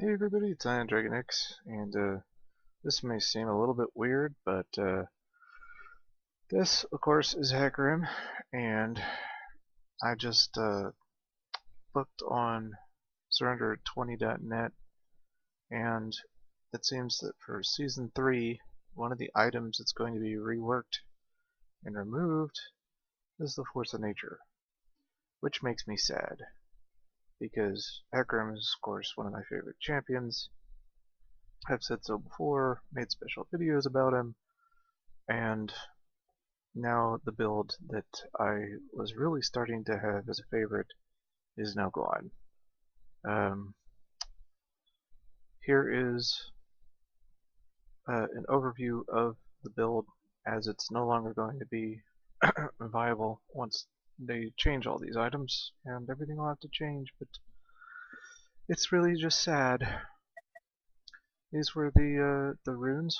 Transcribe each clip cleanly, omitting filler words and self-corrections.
Hey everybody, it's IDX, and this may seem a little bit weird, but this, of course, is Hecarim, and I just looked on surrender20.net, and it seems that for Season 3, one of the items that's going to be reworked and removed is the Force of Nature, which makes me sad, because Hecarim is, of course, one of my favorite champions. I've said so before, made special videos about him, and now the build that I was really starting to have as a favorite is now gone. Here is an overview of the build, as it's no longer going to be viable once they change all these items, and everything will have to change, but it's really just sad. These were the runes,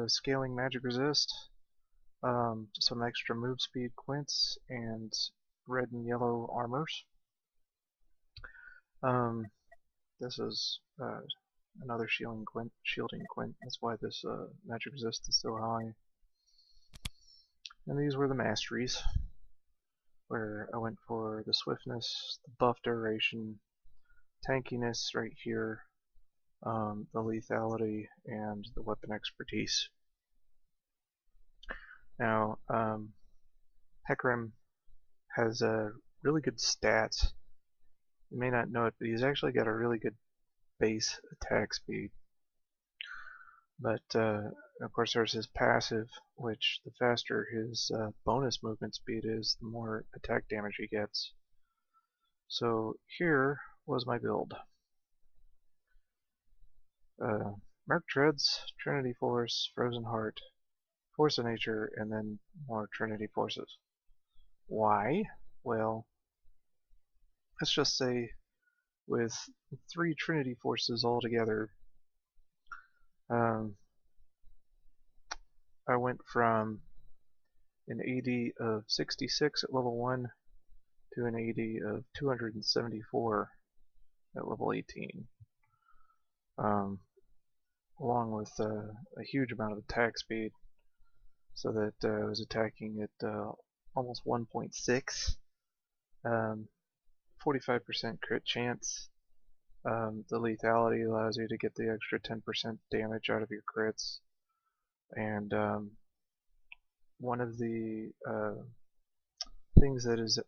scaling magic resist, some extra move speed quints, and red and yellow armors. This is another shielding quint. That's why this magic resist is so high. And these were the Masteries, where I went for the swiftness, the buff duration, tankiness right here, the lethality, and the weapon expertise. Now, Hecarim has really good stats. You may not know it, but he's actually got a really good base attack speed. But of course there's his passive, which the faster his bonus movement speed is, the more attack damage he gets. So here was my build. Merc Treads, Trinity Force, Frozen Heart, Force of Nature, and then more Trinity Forces. Why? Well, let's just say with 3 Trinity Forces all together, I went from an AD of 66 at level 1 to an AD of 274 at level 18, along with a huge amount of attack speed, so that I was attacking at almost 1.6, 45% crit chance. The lethality allows you to get the extra 10% damage out of your crits, and one of the things that is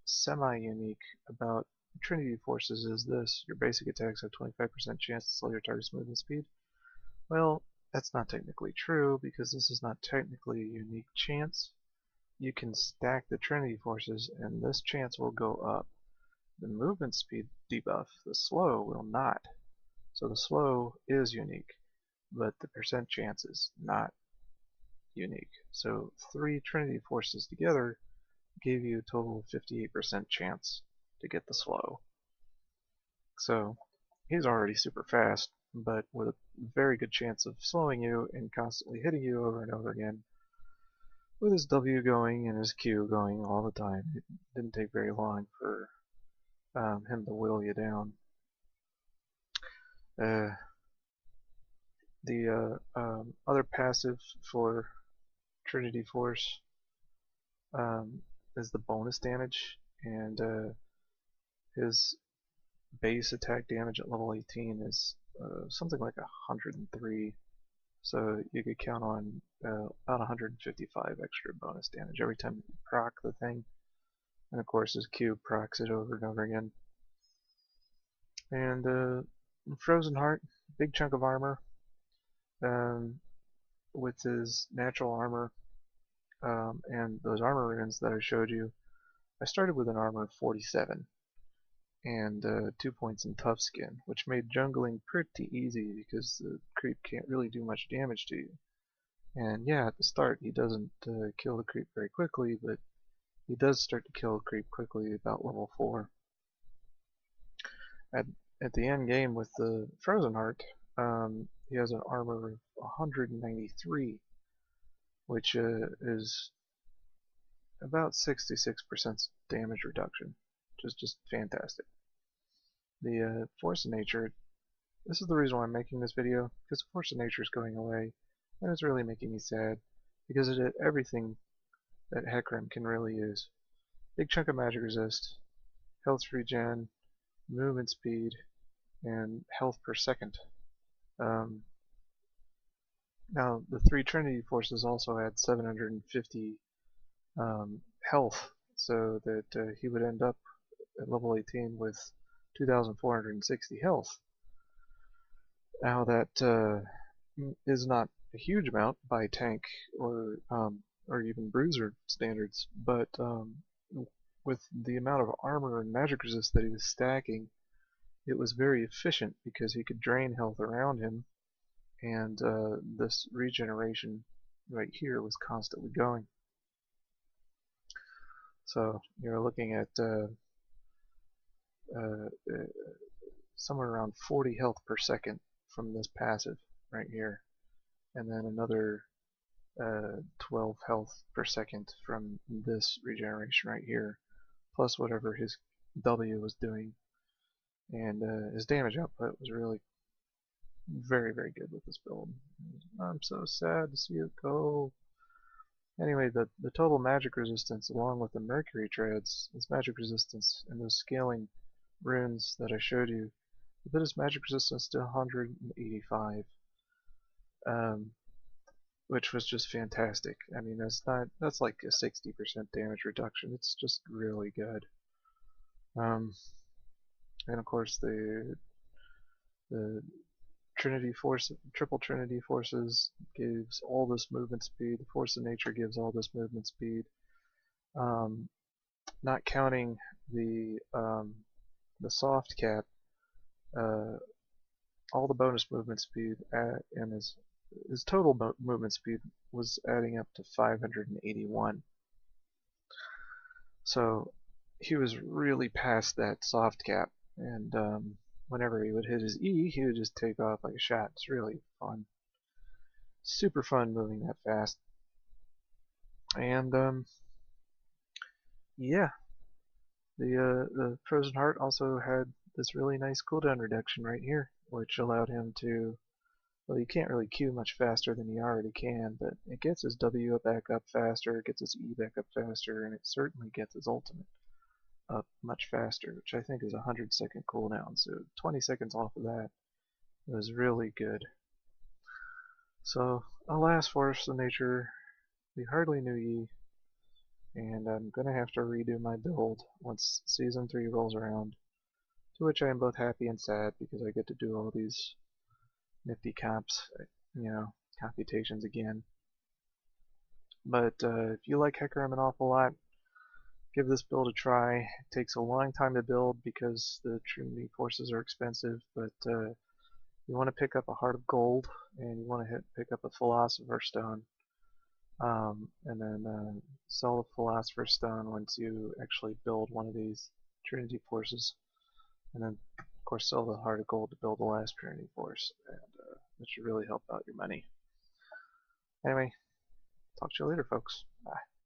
semi-unique about Trinity Forces is this: your basic attacks have 25% chance to slow your target's movement speed. Well, that's not technically true, because this is not technically a unique chance. You can stack the Trinity Forces and this chance will go up. The movement speed debuff, the slow, will not. So the slow is unique, but the percent chance is not unique. So 3 Trinity Forces together gave you a total of 58% chance to get the slow. So he's already super fast, but with a very good chance of slowing you and constantly hitting you over and over again. With his W going and his Q going all the time, it didn't take very long for him to whittle you down. The other passive for Trinity Force is the bonus damage, and his base attack damage at level 18 is something like 103, so you could count on about 155 extra bonus damage every time you proc the thing, and of course his Q procs it over and over again. And Frozen Heart, big chunk of armor, with his natural armor and those armor runes that I showed you. I started with an armor of 47 and 2 points in tough skin, which made jungling pretty easy because the creep can't really do much damage to you. And yeah, at the start he doesn't kill the creep very quickly, but he does start to kill the creep quickly about level 4. At the end game with the Frozen Heart, he has an armor of 193, which is about 66% damage reduction, which is just fantastic. The Force of Nature this is the reason why I'm making this video, because Force of Nature is going away, and it's really making me sad, because it did everything that Hecarim can really use. Big chunk of magic resist, health regen, movement speed, and health per second. Now, the three Trinity forces also had 750 health, so that he would end up at level 18 with 2,460 health. Now that is not a huge amount by tank or even bruiser standards, but with the amount of armor and magic resist that he was stacking, it was very efficient because he could drain health around him, and this regeneration right here was constantly going. So you're looking at somewhere around 40 health per second from this passive right here, and then another 12 health per second from this regeneration right here, plus whatever his W was doing. And his damage output was really very, very good with this build. I'm so sad to see it go. Anyway, the total magic resistance along with the Mercury treads, its magic resistance, and those scaling runes that I showed you, put his magic resistance to 185, which was just fantastic. I mean, that's like a 60% damage reduction. It's just really good. And of course the Trinity force, triple Trinity forces gives all this movement speed. The Force of Nature gives all this movement speed. Not counting the soft cap, all the bonus movement speed and his total movement speed was adding up to 581. So he was really past that soft cap, and whenever he would hit his E, he would just take off like a shot. It's really fun. Super fun moving that fast. And yeah, the Frozen Heart also had this really nice cooldown reduction right here, which allowed him to, well, you can't really Q much faster than he already can, but it gets his W back up faster, it gets his E back up faster, and it certainly gets his ultimate up much faster, which I think is a 100-second cooldown, so 20 seconds off of that was really good. So, alas, Force of Nature, we hardly knew ye, and I'm gonna have to redo my build once Season 3 rolls around, to which I am both happy and sad because I get to do all these nifty comps, computations again. But if you like Hecarim an awful lot, give this build a try. It takes a long time to build because the Trinity forces are expensive, but you want to pick up a Heart of Gold, and you want to pick up a Philosopher's Stone, and then sell the Philosopher's Stone once you actually build one of these Trinity forces, and then of course sell the Heart of Gold to build the last Trinity force, and that should really help out your money. Anyway, talk to you later, folks. Bye.